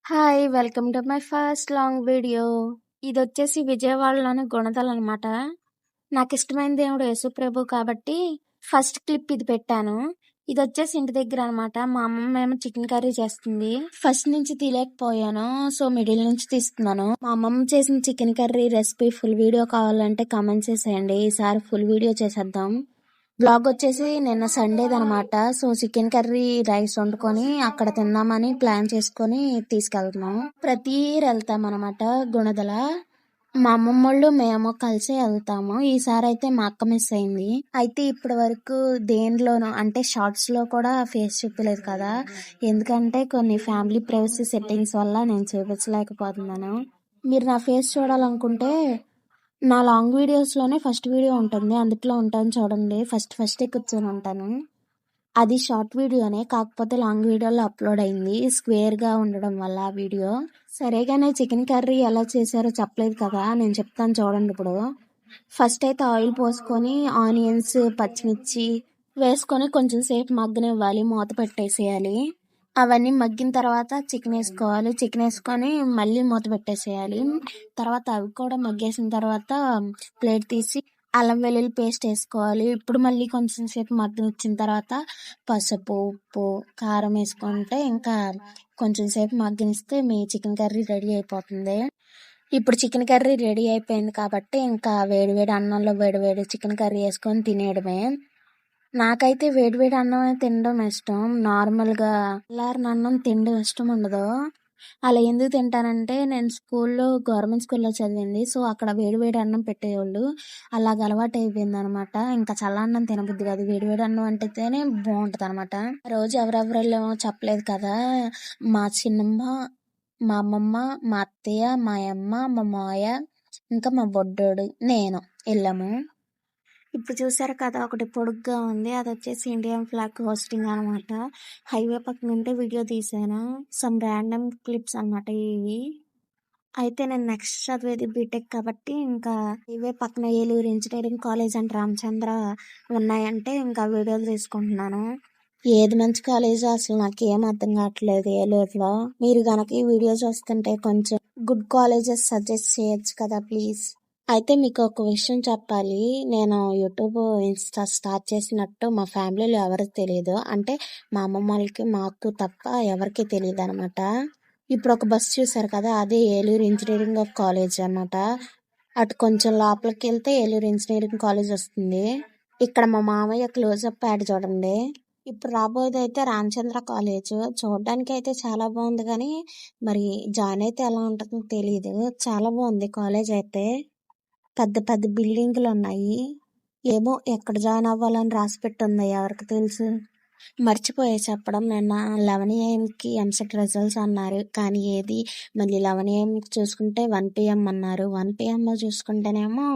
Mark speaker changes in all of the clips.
Speaker 1: Hi! Welcome to my first long video. ఇదొచ్చేసి విజయవాడలోని గుణదలనమాట. నాకిష్టమైన దేవుడు యేసుప్రభు కాబట్టి ఫస్ట్ క్లిప్ ఇది పెట్టాను. ఇదొచ్చేసి ఇంటి దగ్గరనమాట. మా అమ్మమ్మేమో చికెన్ కర్రీ చేస్తుంది. ఫస్ట్ నుంచి తీయలేకపోయాను. సో, మిడిల్ నుంచి తీస్తున్నాను. మా అమ్మమ్మ చేసిన chicken curry recipe full video కావాలంటే కామెంట్ చేసేయండి. ఈసారి ఫుల్ వీడియో చేసేద్దాం. బ్లాగ్ వచ్చేసి నిన్న సండేదనమాట. సో, చికెన్ కర్రీ, రైస్ వండుకొని అక్కడ తిందామని ప్లాన్ చేసుకొని తీసుకెళ్తున్నాం. ప్రతి ఇయర్ వెళ్తామనమాట గుణదల. మా అమ్మమ్మోళ్ళు మేము కలిసే వెళ్తాము. ఈసారి అయితే మా అక్క మిస్ అయింది. అయితే ఇప్పటి వరకు దేనిలోనూ అంటే షార్ట్స్ లో కూడా ఫేస్ చూపలేదు కదా, ఎందుకంటే కొన్ని ఫ్యామిలీ ప్రైవసీ సెట్టింగ్స్ వల్ల నేను చూపించలేకపోతున్నాను. మీరు నా ఫేస్ చూడాలనుకుంటే నా లాంగ్ వీడియోస్లోనే ఫస్ట్ వీడియో ఉంటుంది, అందుట్లో ఉంటాను చూడండి. ఫస్టే కూర్చొని ఉంటాను. అది షార్ట్ వీడియోనే, కాకపోతే లాంగ్ వీడియోలో అప్లోడ్ అయింది స్క్వేర్గా ఉండడం వల్ల ఆ వీడియో. సరేగానే చికెన్ కర్రీ ఎలా చేశారో చెప్పలేదు కదా, నేను చెప్తాను చూడండి. ఇప్పుడు ఫస్ట్ అయితే ఆయిల్ పోసుకొని ఆనియన్స్, పచ్చిమిర్చి వేసుకొని కొంచెం సేపు మగ్గనివ్వాలి, మూత పెట్టేసేయాలి. అవన్నీ మగ్గిన తర్వాత చికెన్ వేసుకోవాలి. చికెన్ వేసుకొని మళ్ళీ మూత పెట్టేసేయాలి. తర్వాత అవి కూడా మగ్గేసిన తర్వాత ప్లేట్ తీసి అల్లం వెల్లుల్లి పేస్ట్ వేసుకోవాలి. ఇప్పుడు మళ్ళీ కొంచెం సేపు మగ్గనిచ్చిన తర్వాత పసుపు, ఉప్పు, కారం వేసుకుంటే ఇంకా కొంచెం సేపు మగ్గనిస్తే మీ చికెన్ కర్రీ రెడీ అయిపోతుంది. ఇప్పుడు చికెన్ కర్రీ రెడీ అయిపోయింది కాబట్టి ఇంకా వేడివేడి అన్నంలో వేడివేడి చికెన్ కర్రీ వేసుకొని తినేయడమే. నాకైతే వేడివేడి అన్నం తినడం ఇష్టం. నార్మల్గా చల్లారిన అన్నం తినడం ఇష్టం ఉండదు. అలా ఎందుకు తింటానంటే, నేను గవర్నమెంట్ స్కూల్లో చదివింది. సో, అక్కడ వేడివేడి అన్నం పెట్టేవాళ్ళు. అలాగ అలవాటు అయిపోయింది అనమాట. ఇంకా చల్లన్నం తినబుద్ది కాదు, వేడివేడి అన్నం వండితేనే బాగుంటది అనమాట. రోజు ఎవరెవరు వెళ్ళామో చెప్పలేదు కదా. మా చిన్నమ్మ, మా అమ్మమ్మ, మా అత్తయ్య, మా అమ్మ, మా మావయ్య, ఇంకా మా బొడ్డోడు, నేను వెళ్ళాము. ఇప్పుడు చూసారు కదా, ఒకటి పొడుగ్గా ఉంది, అది వచ్చేసి ఇండియన్ ఫ్లాగ్ హోస్టింగ్ అనమాట. హైవే పక్కన ఉంటే వీడియో తీసాను. సమ్ ర్యాండమ్ క్లిప్స్ అనమాట ఇవి. అయితే నేను నెక్స్ట్ చదివేది బీటెక్ కాబట్టి ఇంకా హైవే పక్కన Eluru engineering college and Ramachandra ఉన్నాయంటే ఇంకా వీడియోలు తీసుకుంటున్నాను. ఏది మంచి కాలేజ్ అసలు నాకు ఏం అర్థం కావట్లేదు ఏలూరులో. మీరు గనక ఈ వీడియో చూస్తుంటే కొంచెం గుడ్ కాలేజెస్ సజెస్ట్ చేయొచ్చు కదా ప్లీజ్. అయితే మీకు ఒక విషయం చెప్పాలి. నేను యూట్యూబ్, ఇన్స్టా స్టార్ట్ చేసినట్టు మా ఫ్యామిలీలో ఎవరికి తెలియదు. అంటే మా అమ్మమ్మ వాళ్ళకి, మాకు తప్ప ఎవరికి తెలియదు అనమాట. ఇప్పుడు ఒక బస్ చూసారు కదా, అదే ఏలూరు ఇంజనీరింగ్ కాలేజ్ అనమాట. అటు కొంచెం లోపలికి వెళ్తే ఏలూరు ఇంజనీరింగ్ కాలేజ్ వస్తుంది. ఇక్కడ మా మామయ్య క్లోజప్ యాడ్ చూడండి. ఇప్పుడు రాబోయేది అయితే రామచంద్ర కాలేజ్. చూడడానికి అయితే చాలా బాగుంది, కానీ మరి జాయిన్ అయితే ఎలా ఉంటుందో తెలియదు. చాలా బాగుంది కాలేజ్ అయితే. పెద్ద పెద్ద బిల్డింగ్లు ఉన్నాయి. ఏమో ఎక్కడ జాయిన్ అవ్వాలని రాసి పెట్టుంది, ఎవరికి తెలుసు. మర్చిపోయా చెప్పడం, నిన్న 11 AM ఎంసెట్ రిజల్ట్స్ అన్నారు, కానీ ఏది మళ్ళీ 11 AM చూసుకుంటే 1 PM అన్నారు. 1 PM చూసుకుంటేనేమో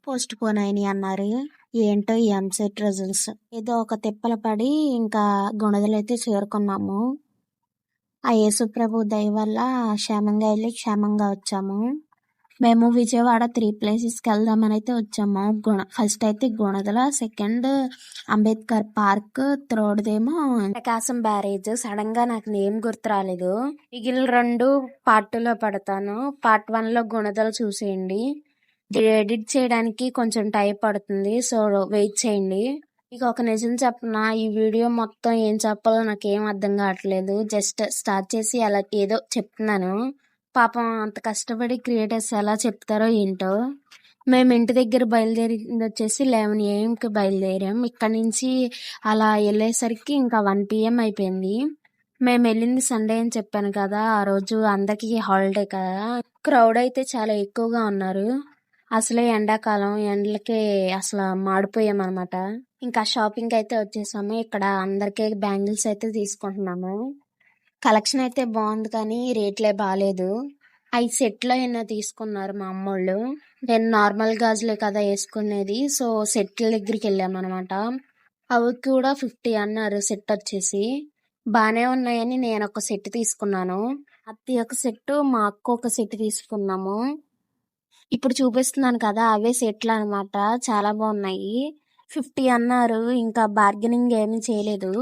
Speaker 1: పోస్ట్ పోన్ అయినాయి అన్నారు. ఏంటో ఈ ఎంసెట్ రిజల్ట్స్. ఏదో ఒక తిప్పలు పడి ఇంకా గుణదలైతే చేరుకున్నాము. ఆ యేసుప్రభు దయ వల్ల క్షేమంగా వెళ్ళి క్షేమంగా వచ్చాము. మేము విజయవాడ 3 ప్లేసెస్కి వెళ్దామని అయితే వచ్చాము. ఫస్ట్ అయితే గుణదల, సెకండ్ అంబేద్కర్ పార్క్, థర్డ్దేమో ప్రకాశం బ్యారేజ్. సడన్ గా నాకు నేమ్ గుర్తు రాలేదు. మిగిలిన 2 పార్ట్ 2లో పెడతాను. పార్ట్ 1లో గుణదల చూసేయండి. ఎడిట్ చేయడానికి కొంచెం టైం పడుతుంది, సో వెయిట్ చేయండి. ఇక ఒక నిజం చెప్పనా, ఈ వీడియో మొత్తం ఏం చెప్పాలో నాకు ఏం అర్థం కావట్లేదు. జస్ట్ స్టార్ట్ చేసి అలా ఏదో చెప్తున్నాను. పాపం అంత కష్టపడి క్రియేటర్స్ ఎలా చెప్తారో ఏంటో. మేము ఇంటి దగ్గర బయలుదేరింది వచ్చేసి 11 AM బయలుదేరాం. ఇక్కడ నుంచి అలా వెళ్ళేసరికి ఇంకా 1 PM అయిపోయింది. మేము వెళ్ళింది సండే అని చెప్పాను కదా, ఆ రోజు అందరికీ హాలిడే కదా. క్రౌడ్ అయితే చాలా ఎక్కువగా ఉన్నారు. అసలే ఎండాకాలం, ఎండలకి అసలు మాడిపోయామన్నమాట. ఇంకా షాపింగ్ అయితే వచ్చేసాము. ఇక్కడ అందరికీ బ్యాంగిల్స్ అయితే తీసుకుంటున్నాము. కలెక్షన్ అయితే బాగుంది, కానీ రేట్లే బాగాలేదు. 5 సెట్లో అయినా తీసుకున్నారు మా అమ్మోళ్ళు. నేను నార్మల్ గాజులే కదా వేసుకునేది, సో సెట్ల దగ్గరికి వెళ్ళామన్నమాట. అవి కూడా 50 అన్నారు సెట్ వచ్చేసి. బాగానే ఉన్నాయని నేను ఒక సెట్ తీసుకున్నాను. అత్తయ్య ఒక సెట్, మా అక్క ఒక సెట్ తీసుకున్నాము. ఇప్పుడు చూపిస్తున్నాను కదా, అవే సెట్లు అనమాట. చాలా బాగున్నాయి. 50 అన్నారు, ఇంకా బార్గెనింగ్ ఏమీ చేయలేదు.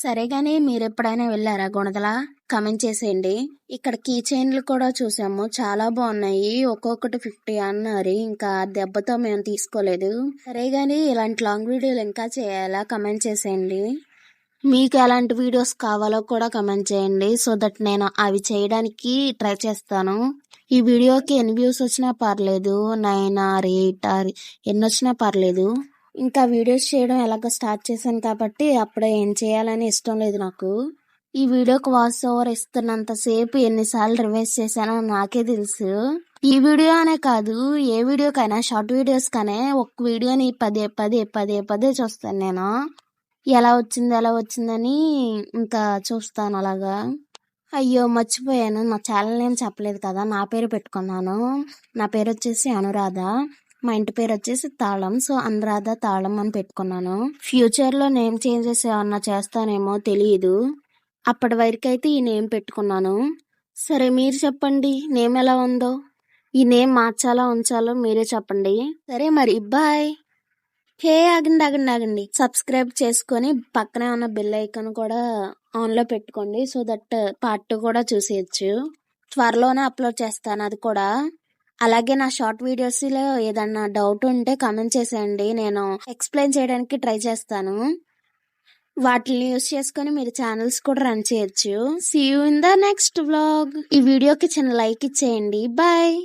Speaker 1: సరే గానీ మీరు ఎప్పుడైనా వెళ్ళారా గుణదల? కామెంట్ చేసేయండి. ఇక్కడ కీ చైన్లు కూడా చూసాము, చాలా బాగున్నాయి. ఒక్కొక్కటి 50 అన్నారు. ఇంకా దెబ్బతో మేము తీసుకోలేదు. సరే గానీ ఇలాంటి లాంగ్ వీడియోలు ఇంకా చేయాలా? కామెంట్ చేసేయండి. మీకు ఎలాంటి వీడియోస్ కావాలో కూడా కామెంట్ చేయండి, సో దట్ నేను అవి చేయడానికి ట్రై చేస్తాను. ఈ వీడియోకి ఎన్ని వ్యూస్ వచ్చినా పర్లేదు, 9 or 8 or ఎన్ని వచ్చినా పర్లేదు. ఇంకా వీడియోస్ చేయడం ఎలాగో స్టార్ట్ చేశాను కాబట్టి అప్పుడే ఏం చేయాలని ఇష్టం లేదు నాకు. ఈ వీడియోకి వాయిస్ ఓవర్ ఇస్తున్నంతసేపు ఎన్నిసార్లు రివైజ్ చేశానో నాకే తెలుసు. ఈ వీడియో అనే కాదు, ఏ వీడియోకైనా, షార్ట్ వీడియోస్ కనే ఒక వీడియోని పదే పదే పదే పదే చూస్తాను నేను. ఎలా వచ్చిందని ఇంకా చూస్తాను అలాగా. అయ్యో మర్చిపోయాను, నా ఛానల్ నేమ్ చెప్పలేదు కదా. నా పేరు పెట్టుకున్నాను. నా పేరు వచ్చేసి అనురాధ, మా ఇంటి పేరు వచ్చేసి తాళం. సో అనురాధ తాళం అని పెట్టుకున్నాను. ఫ్యూచర్లో నేమ్ చేంజెస్ ఏమన్నా చేస్తానేమో తెలియదు. అప్పటి వరకు అయితే ఈ నేమ్ పెట్టుకున్నాను. సరే మీరు చెప్పండి నేమ్ ఎలా ఉందో. ఈ నేమ్ మార్చాలా ఉంచాలో మీరే చెప్పండి. సరే మరి బాయ్. హే ఆగండి, సబ్స్క్రైబ్ చేసుకొని పక్కనే ఉన్న బెల్ ఐకాన్ కూడా ఆన్ లో పెట్టుకోండి, సో దట్ పార్ట్ 2 కూడా చూసేయచ్చు. త్వరలోనే అప్లోడ్ చేస్తాను అది కూడా. అలాగే నా షార్ట్ వీడియోస్ లో ఏదన్నా డౌట్ ఉంటే కామెంట్ చేసేయండి, నేను ఎక్స్ప్లెయిన్ చేయడానికి ట్రై చేస్తాను. వాటిని యూస్ చేసుకొని మీరు ఛానల్స్ కూడా రన్ చేయొచ్చు. See you in the next vlog. ఈ వీడియోకి చిన్న లైక్ ఇచ్చేయండి. బాయ్.